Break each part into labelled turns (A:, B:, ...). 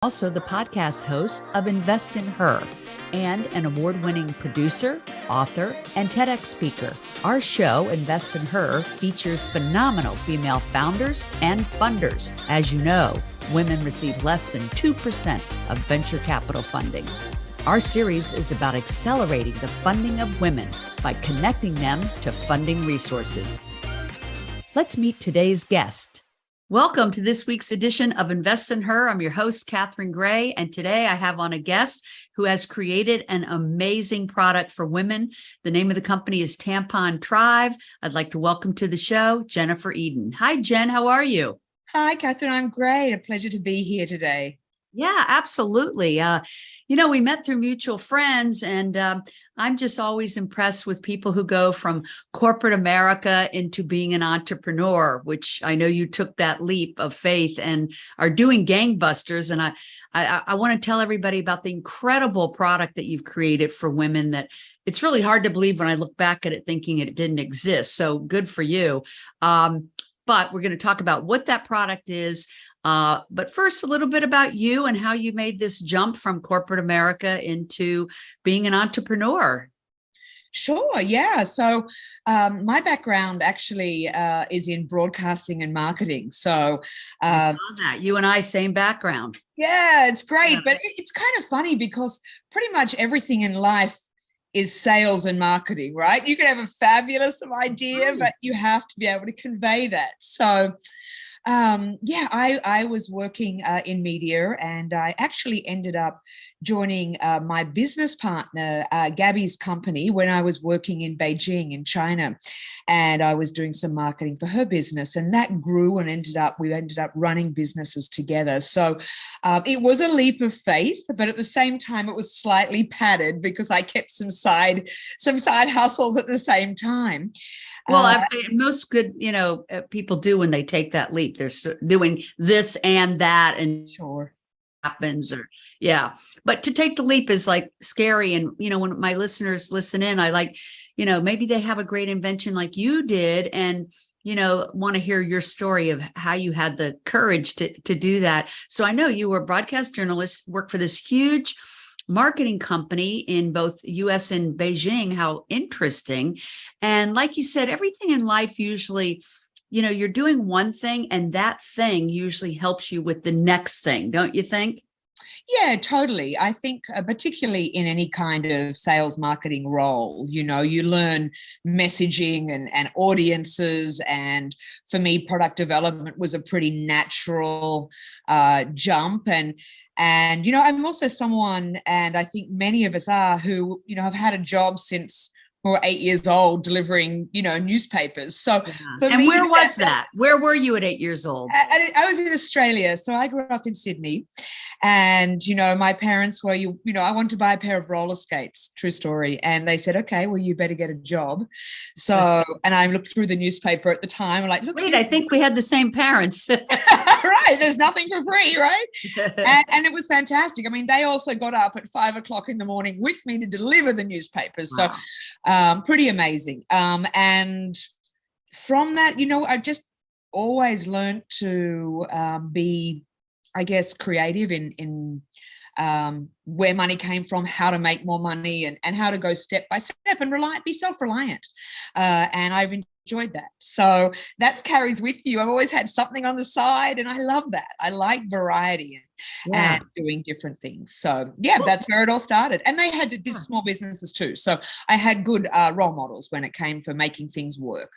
A: Also the podcast host of Invest in Her and an award-winning producer, author, and TEDx speaker. Our show, Invest in Her, features phenomenal female founders and funders. As you know, women receive less than 2% of venture capital funding. Our series is about accelerating the funding of women by connecting them to funding resources. Let's meet today's guest. Welcome to this week's edition of Invest in Her. I'm your host, Catherine Gray, and today I have on a guest who has created an amazing product for women. The name of the company is Tampon Tribe. I'd like to welcome to the show, Jennifer Eden. Hi, Jen. How are you?
B: Hi, Catherine. I'm great. A pleasure to be here today.
A: Yeah, absolutely. We met through mutual friends, and I'm just always impressed with people who go from corporate America into being an entrepreneur, which I know you took that leap of faith and are doing gangbusters. And I want to tell everybody about the incredible product that you've created for women that it's really hard to believe when I look back at it thinking it didn't exist. So good for you. But we're going to talk about what that product is. But first, a little bit about you and how you made this jump from corporate America into being an entrepreneur.
B: Sure. Yeah. So my background actually is in broadcasting and marketing. So
A: I saw that. You and I, same background.
B: Yeah, it's great. Yeah. But it's kind of funny because pretty much everything in life is sales and marketing, right? You can have a fabulous idea, but you have to be able to convey that. So I was working in media, and I actually ended up joining my business partner, Gabby's company, when I was working in Beijing in China, and I was doing some marketing for her business, and that grew and we ended up running businesses together. So it was a leap of faith, but at the same time, it was slightly padded because I kept some side hustles at the same time.
A: Well, most good, people do when they take that leap. They're doing this and that, and
B: sure
A: happens, But to take the leap is like scary. And when my listeners listen in, I like, maybe they have a great invention like you did, and want to hear your story of how you had the courage to do that. So I know you were a broadcast journalist, worked for this huge marketing company in both US and Beijing. How interesting. And like you said, everything in life usually, you're doing one thing and that thing usually helps you with the next thing, don't you think?
B: Yeah, totally. I think particularly in any kind of sales marketing role, you learn messaging and audiences. And for me, product development was a pretty natural jump. And I'm also someone, and I think many of us are, who, have had a job since we were 8 years old delivering, newspapers. So for
A: and
B: me,
A: where was that? Where were you at 8 years old?
B: I was in Australia. So I grew up in Sydney, and, my parents were, I wanted to buy a pair of roller skates, true story. And they said, okay, well, you better get a job. So, and I looked through the newspaper at the time, like, look.
A: Wait, I think we had the same parents.
B: Right. There's nothing for free, right? and it was fantastic. I mean, they also got up at 5 o'clock in the morning with me to deliver the newspapers. Wow. So pretty amazing. And from that, I just always learned to be, I guess, creative in where money came from, how to make more money, and how to go step by step and be self-reliant. And I've enjoyed that. So that carries with you. I've always had something on the side, and I love that. I like variety and doing different things. So that's where it all started. And they had small businesses too. So I had good role models when it came for making things work,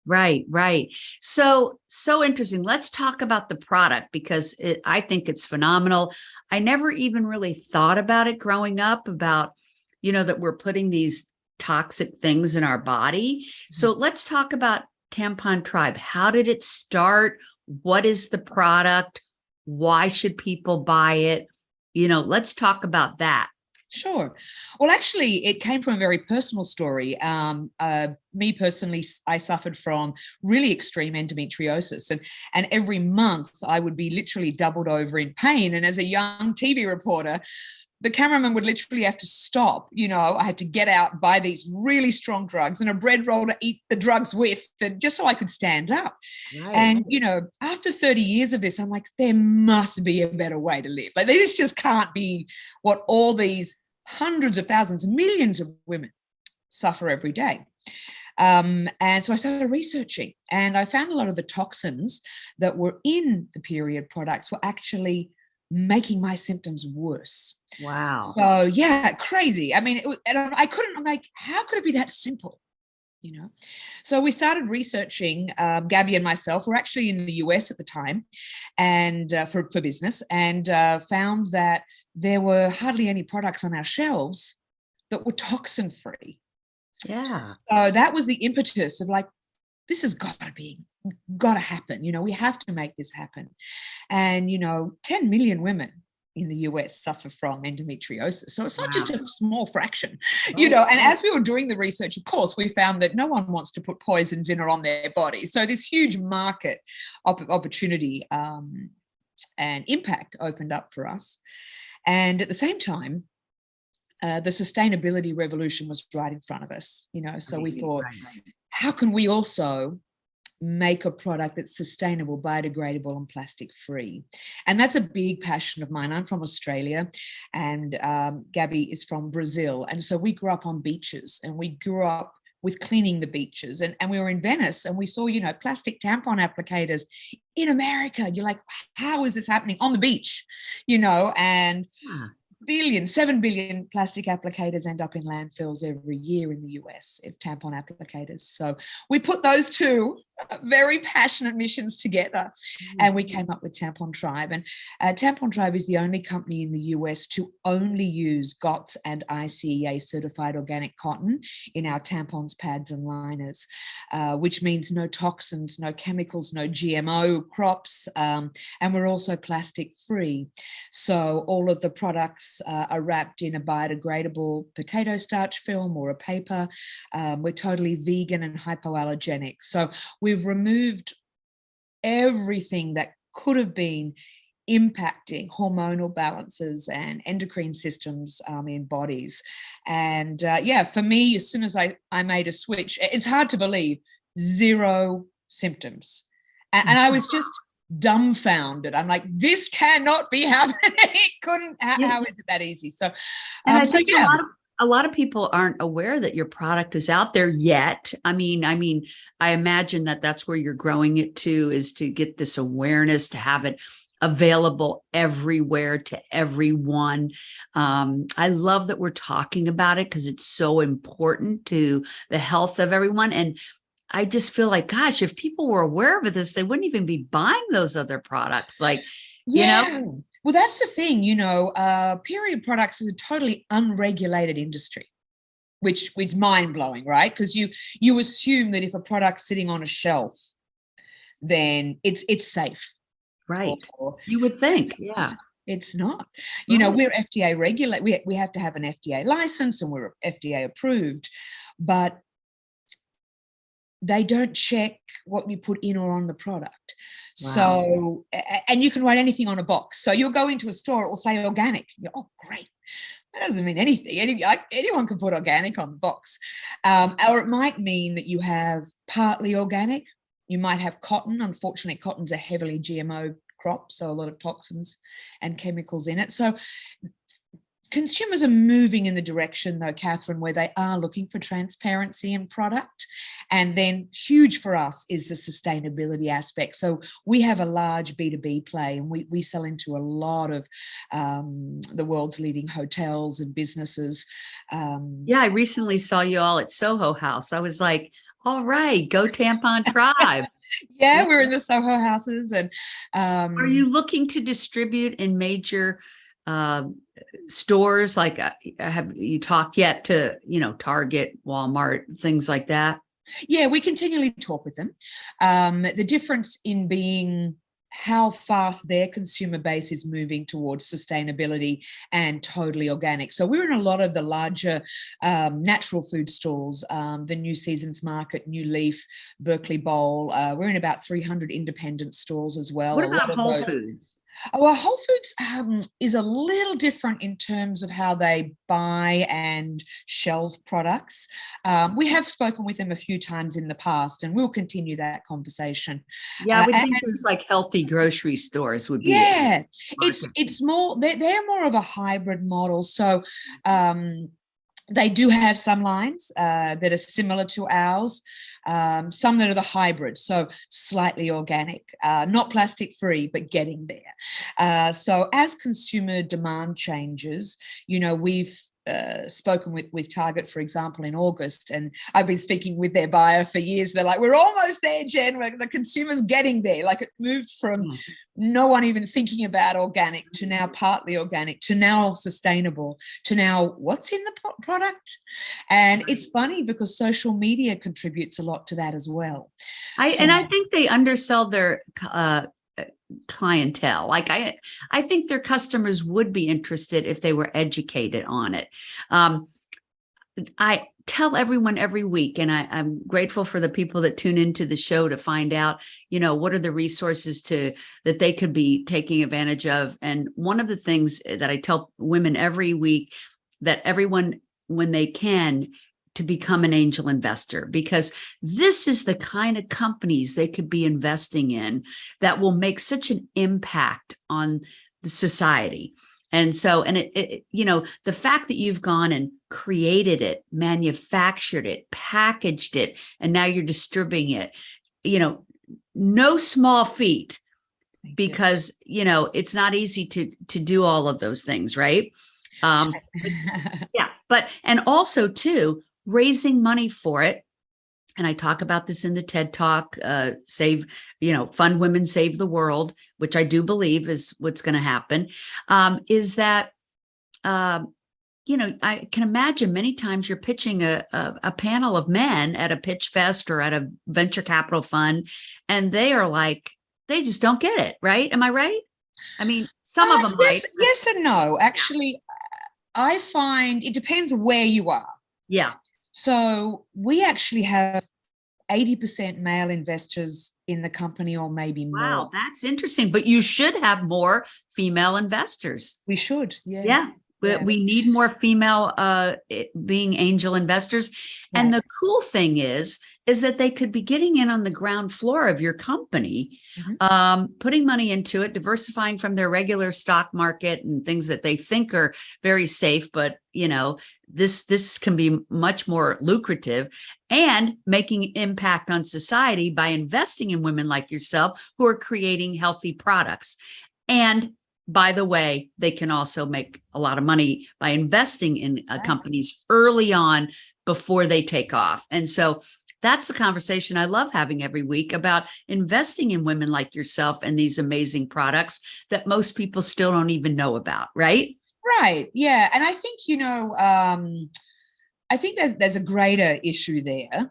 A: Right. So interesting. Let's talk about the product, because I think it's phenomenal. I never even really thought about it growing up, about, that we're putting these toxic things in our body. So let's talk about Tampon Tribe. How did it start? What is the product? Why should people buy it? Let's talk about that.
B: Sure. Well, actually, it came from a very personal story. Me personally, I suffered from really extreme endometriosis, and every month I would be literally doubled over in pain. And as a young TV reporter, the cameraman would literally have to stop. I had to get out, buy these really strong drugs and a bread roll to eat the drugs with, and just so I could stand up. Right. And, after 30 years of this, I'm like, there must be a better way to live. Like, this just can't be what all these hundreds of thousands, millions of women suffer every day. And so I started researching, and I found a lot of the toxins that were in the period products were actually making my symptoms worse.
A: Wow.
B: So yeah, crazy. I mean, I'm like, how could it be that simple? So we started researching, Gabby and myself were actually in the US at the time, and for business, and found that there were hardly any products on our shelves that were toxin free.
A: Yeah.
B: So that was the impetus of like, this has got to happen. We have to make this happen. And, 10 million women in the US suffer from endometriosis. So it's not just a small fraction, and as we were doing the research, of course, we found that no one wants to put poisons in or on their body. So this huge market opportunity and impact opened up for us. And at the same time, the sustainability revolution was right in front of us, so we thought, how can we also make a product that's sustainable, biodegradable, and plastic free? And that's a big passion of mine. I'm from Australia, and Gabby is from Brazil. And so we grew up on beaches, and we grew up with cleaning the beaches. And we were in Venice, and we saw, plastic tampon applicators in America. You're like, how is this happening on the beach? And 7 billion plastic applicators end up in landfills every year in the US, if tampon applicators. So we put those two very passionate missions together, and we came up with Tampon Tribe. And Tampon Tribe is the only company in the US to only use GOTS and ICEA certified organic cotton in our tampons, pads, and liners, which means no toxins, no chemicals, no GMO crops, and we're also plastic free. So all of the products are wrapped in a biodegradable potato starch film or a paper. We're totally vegan and hypoallergenic. So we've removed everything that could have been impacting hormonal balances and endocrine systems in bodies. And for me, as soon as I made a switch, it's hard to believe, 0 symptoms. And I was just dumbfounded. I'm like, this cannot be happening. It couldn't. How is it that easy? So,
A: and I think a lot of people aren't aware that your product is out there yet. I mean, I imagine that that's where you're growing it to, is to get this awareness, to have it available everywhere to everyone. I love that we're talking about it because it's so important to the health of everyone. And I just feel like, gosh, if people were aware of this, they wouldn't even be buying those other products. Like,
B: Well, that's the thing, period products is a totally unregulated industry, which is mind-blowing, right? Because you assume that if a product's sitting on a shelf, then it's safe.
A: Right. You would think,
B: It's not. We're FDA regulated. We have to have an FDA license, and we're FDA approved, but they don't check what you put in or on the product. Wow. So, and you can write anything on a box. So you'll go into a store, it will say organic. Oh, great. That doesn't mean anything. Anyone can put organic on the box. Or it might mean that you have partly organic. You might have cotton. Unfortunately, cotton's a heavily GMO crop, so a lot of toxins and chemicals in it. So consumers are moving in the direction, though, Catherine, where they are looking for transparency in product. And then huge for us is the sustainability aspect. So we have a large B2B play, and we sell into a lot of the world's leading hotels and businesses.
A: I recently saw you all at Soho House. I was like, all right, go Tampon Tribe.
B: We're in the Soho houses. And
A: are you looking to distribute in major stores? Like, have you talked yet to, Target, Walmart, things like that?
B: Yeah, we continually talk with them. The difference in being how fast their consumer base is moving towards sustainability and totally organic. So we're in a lot of the larger natural food stores, the New Seasons Market, New Leaf, Berkeley Bowl. We're in about 300 independent stores as well.
A: What about Whole Foods?
B: Oh, well, Whole Foods is a little different in terms of how they buy and shelve products. We have spoken with them a few times in the past, and we'll continue that conversation.
A: Yeah, I would think there's like healthy grocery stores would be.
B: Yeah, it's more, they're more of a hybrid model. So they do have some lines that are similar to ours, some that are the hybrid, so slightly organic, not plastic free, but getting there. So as consumer demand changes, we've spoken with Target, for example, in August, and I've been speaking with their buyer for years. They're like, we're almost there, Jen. The consumer's getting there. Like, it moved from no one even thinking about organic to now partly organic to now sustainable to now what's in the product. And it's funny because social media contributes a lot to that as well.
A: And I think they undersell their clientele. Like I think their customers would be interested if they were educated on it. I tell everyone every week, and I'm grateful for the people that tune into the show to find out, what are the resources that they could be taking advantage of. And one of the things that I tell women every week, that everyone, when they can, to become an angel investor, because this is the kind of companies they could be investing in that will make such an impact on the society. And so, and the fact that you've gone and created it, manufactured it, packaged it, and now you're distributing it, no small feat, because, it's not easy to do all of those things, right? And also too, raising money for it. And I talk about this in the TED Talk, Fund Women Save the World, which I do believe is what's going to happen, is that, I can imagine many times you're pitching a panel of men at a pitch fest or at a venture capital fund, and they are like, they just don't get it, right? Am I right? I mean, some of them might.
B: Yes and no. Actually, I find it depends where you are.
A: Yeah.
B: So we actually have 80% male investors in the company, or maybe more.
A: Wow, that's interesting. But you should have more female investors.
B: We should, yes.
A: Yeah. We need more female being angel investors. Right. And the cool thing is that they could be getting in on the ground floor of your company, putting money into it, diversifying from their regular stock market and things that they think are very safe. But, this can be much more lucrative, and making impact on society by investing in women like yourself who are creating healthy products. And by the way, they can also make a lot of money by investing in companies early on before they take off. And so that's the conversation I love having every week, about investing in women like yourself and these amazing products that most people still don't even know about, right?
B: Right. Yeah. And I think, I think there's a greater issue there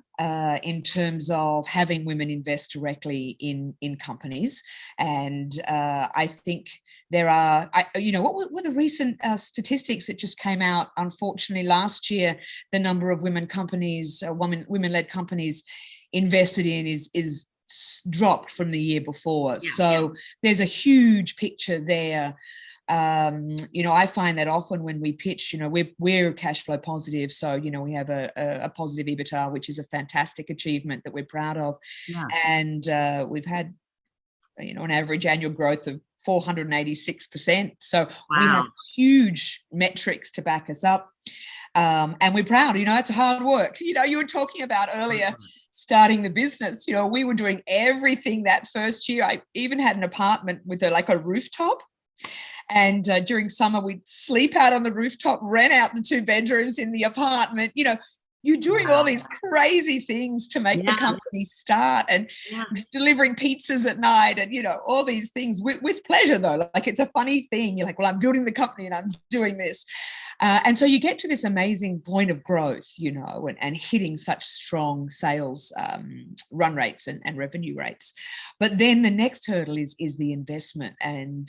B: in terms of having women invest directly in companies. And I think there are, what were the recent statistics that just came out? Unfortunately, last year, the number of women-led companies invested in is dropped from the year before. There's a huge picture there. I find that often when we pitch, we're cash flow positive. So, we have a positive EBITDA, which is a fantastic achievement that we're proud of. Yeah. And we've had, an average annual growth of 486%. So we have huge metrics to back us up. And we're proud, it's hard work. You were talking about earlier starting the business, we were doing everything that first year. I even had an apartment with a rooftop. And during summer, we'd sleep out on the rooftop, rent out the 2 bedrooms in the apartment. You're doing all these crazy things to make the company start, and delivering pizzas at night, and, all these things with pleasure, though. Like, it's a funny thing. You're like, well, I'm building the company and I'm doing this. And so you get to this amazing point of growth, and hitting such strong sales run rates and revenue rates. But then the next hurdle is the investment, and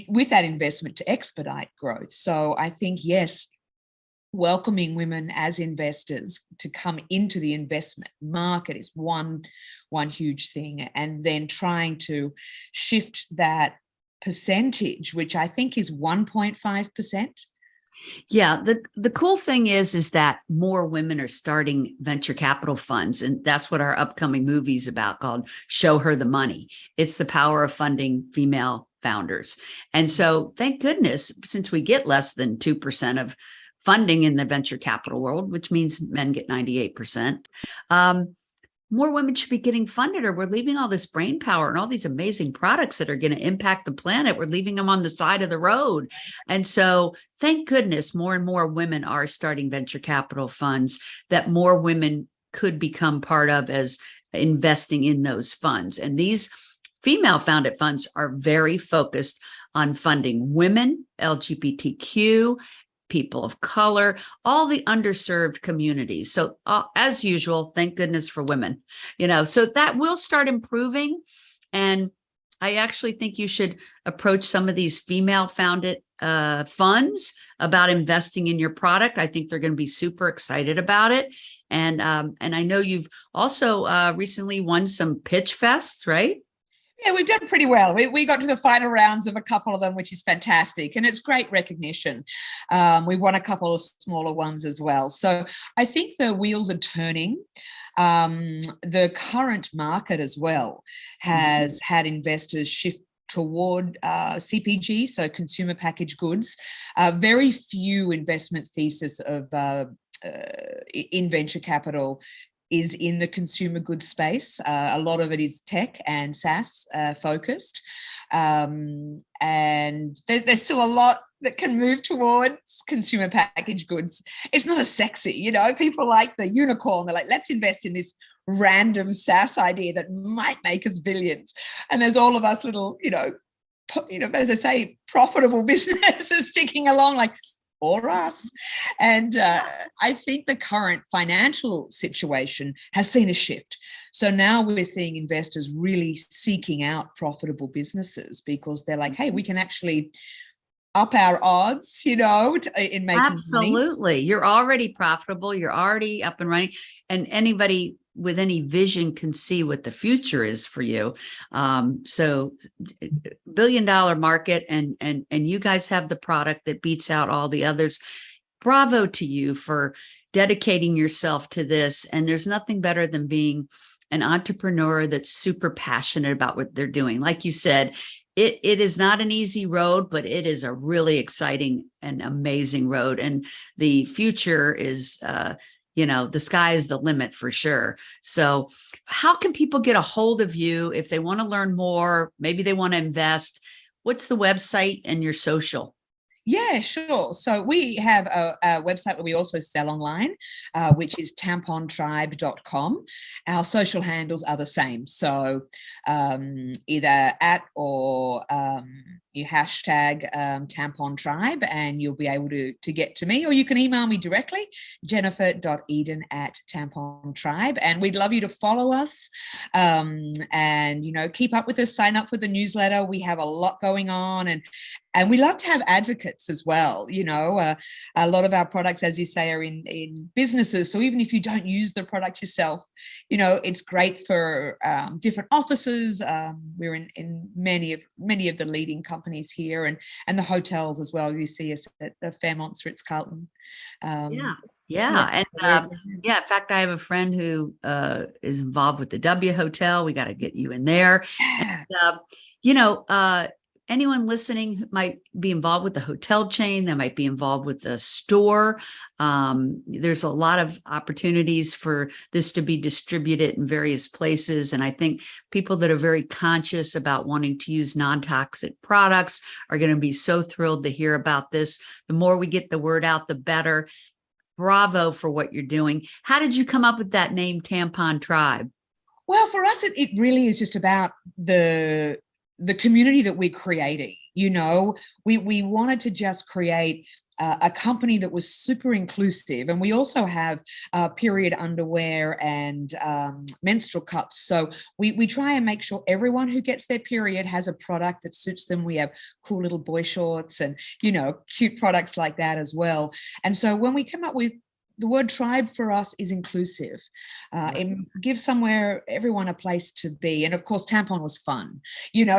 B: with that investment to expedite growth. So I think, yes, welcoming women as investors to come into the investment market is one huge thing, and then trying to shift that percentage, which I think is 1.5%.
A: Yeah, the cool thing is that more women are starting venture capital funds, and that's what our upcoming movie's about, called Show Her the Money. It's the power of funding female founders. And so thank goodness, since we get less than 2% of funding in the venture capital world, which means men get 98%, more women should be getting funded, or we're leaving all this brain power and all these amazing products that are going to impact the planet. We're leaving them on the side of the road. And so thank goodness more and more women are starting venture capital funds that more women could become part of as investing in those funds. And these female founded funds are very focused on funding women, LGBTQ, people of color, all the underserved communities. So as usual, thank goodness for women, so that will start improving. And I actually think you should approach some of these female founded funds about investing in your product. I think they're going to be super excited about it. And I know you've also recently won some pitch fests, right?
B: Yeah, we've done pretty well. We got to the final rounds of a couple of them, which is fantastic. And it's great recognition. We've won a couple of smaller ones as well. So I think the wheels are turning. The current market as well has had investors shift toward CPG, so consumer packaged goods. Very few investment thesis of in venture capital is in the consumer goods space. A lot of it is tech and SaaS focused. And there's still a lot that can move towards consumer packaged goods. It's not as sexy, people like the unicorn. They're like, let's invest in this random SaaS idea that might make us billions. And there's all of us little, as I say, profitable businesses sticking along like, or us. And I think the current financial situation has seen a shift. So now we're seeing investors really seeking out profitable businesses because they're like, hey, we can actually up our odds, in making
A: Absolutely.
B: money.
A: You're already profitable. You're already up and running. And anybody with any vision can see what the future is for you. So $1 billion market, and you guys have the product that beats out all the others. Bravo to you for dedicating yourself to this. And there's nothing better than being an entrepreneur that's super passionate about what they're doing. Like you said, it is not an easy road, but it is a really exciting and amazing road. And the future is, the sky is the limit for sure. So how can people get a hold of you if they want to learn more? Maybe they want to invest. What's the website and your social?
B: Yeah, sure. So we have a website where we also sell online, which is tampontribe.com. Our social handles are the same. So either at or you hashtag Tampon Tribe and you'll be able to get to me, or you can email me directly, jennifer.eden@Tampon Tribe. And we'd love you to follow us and, keep up with us, sign up for the newsletter. We have a lot going on, and we love to have advocates as well. A lot of our products, as you say, are in businesses. So even if you don't use the product yourself, it's great for different offices. We're in many of the leading companies here and the hotels as well. You see us at the Fairmont Ritz-Carlton.
A: Yeah. And in fact, I have a friend who is involved with the W Hotel. We got to get you in there.
B: Yeah.
A: And, anyone listening who might be involved with the hotel chain, that might be involved with the store. There's a lot of opportunities for this to be distributed in various places. And I think people that are very conscious about wanting to use non-toxic products are going to be so thrilled to hear about this. The more we get the word out, the better. Bravo for what you're doing. How did you come up with that name, Tampon Tribe?
B: Well, for us, it really is just about the community that we're creating. We wanted to just create a company that was super inclusive. And we also have period underwear and menstrual cups. So we try and make sure everyone who gets their period has a product that suits them. We have cool little boy shorts and, cute products like that as well. And so when we come up with the word tribe for us is inclusive. It gives everyone a place to be. And of course, Tampon was fun,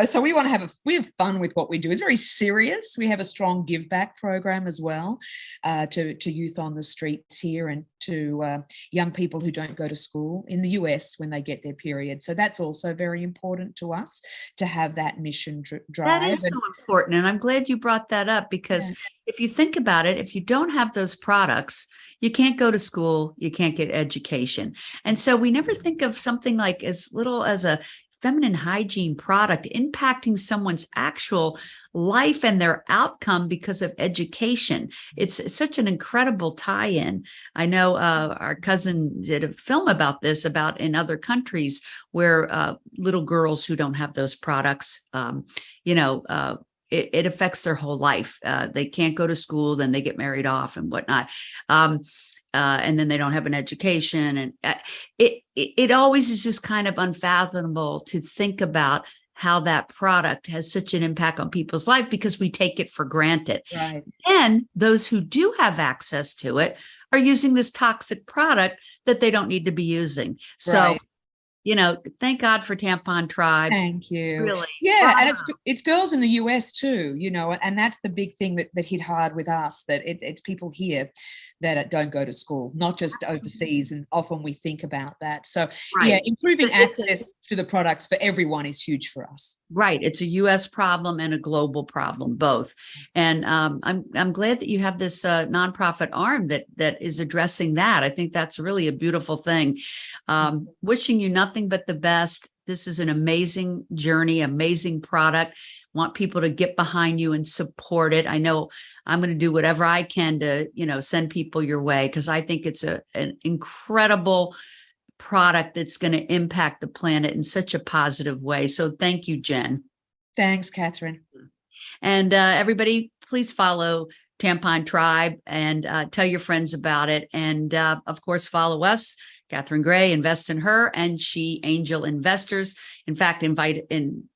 B: so we want to we have fun with what we do. It's very serious. We have a strong give back program as well, to youth on the streets here and to young people who don't go to school in the US when they get their period. So that's also very important to us, to have that mission drive.
A: That is so important. And I'm glad you brought that up, because if you think about it, if you don't have those products, you can't go to school, you can't get education. And so we never think of something like as little as a feminine hygiene product impacting someone's actual life and their outcome because of education. It's such an incredible tie-in. I know our cousin did a film about this, about in other countries where little girls who don't have those products, it affects their whole life. They can't go to school, then they get married off and whatnot. And then they don't have an education. And it always is just kind of unfathomable to think about how that product has such an impact on people's life, because we take it for granted.
B: Right.
A: And those who do have access to it are using this toxic product that they don't need to be using. So, thank God for Tampon Tribe.
B: Thank you.
A: Really.
B: Yeah. And it's girls in the US too, and that's the big thing that hit hard with us, that it's people here that don't go to school, not just overseas. And often we think about that. So improving access to the products for everyone is huge for us.
A: Right. It's a US problem and a global problem, both. And I'm glad that you have this nonprofit arm that is addressing that. I think that's really a beautiful thing. Wishing you nothing but the best. This is an amazing journey, amazing product. Want people to get behind you and support it. I know I'm going to do whatever I can to, send people your way, because I think it's an incredible product that's going to impact the planet in such a positive way. So thank you, Jen.
B: Thanks, Catherine.
A: And everybody, please follow Tampon Tribe and tell your friends about it. And of course, follow us, Catherine Gray, Invest in Her, and She Angel Investors. In fact,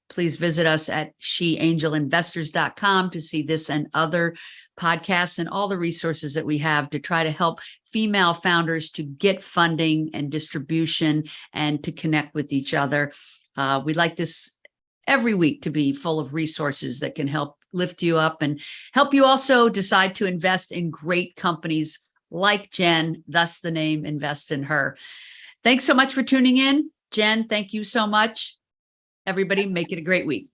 A: please visit us at sheangelinvestors.com to see this and other podcasts and all the resources that we have to try to help female founders to get funding and distribution and to connect with each other. We like this every week to be full of resources that can help lift you up and help you also decide to invest in great companies like Jen, thus the name Invest in Her. Thanks so much for tuning in. Jen, thank you so much. Everybody, make it a great week.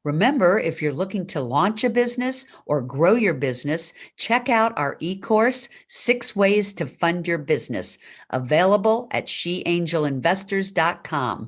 A: Remember, if you're looking to launch a business or grow your business, check out our e-course, 6 Ways to Fund Your Business, available at sheangelinvestors.com.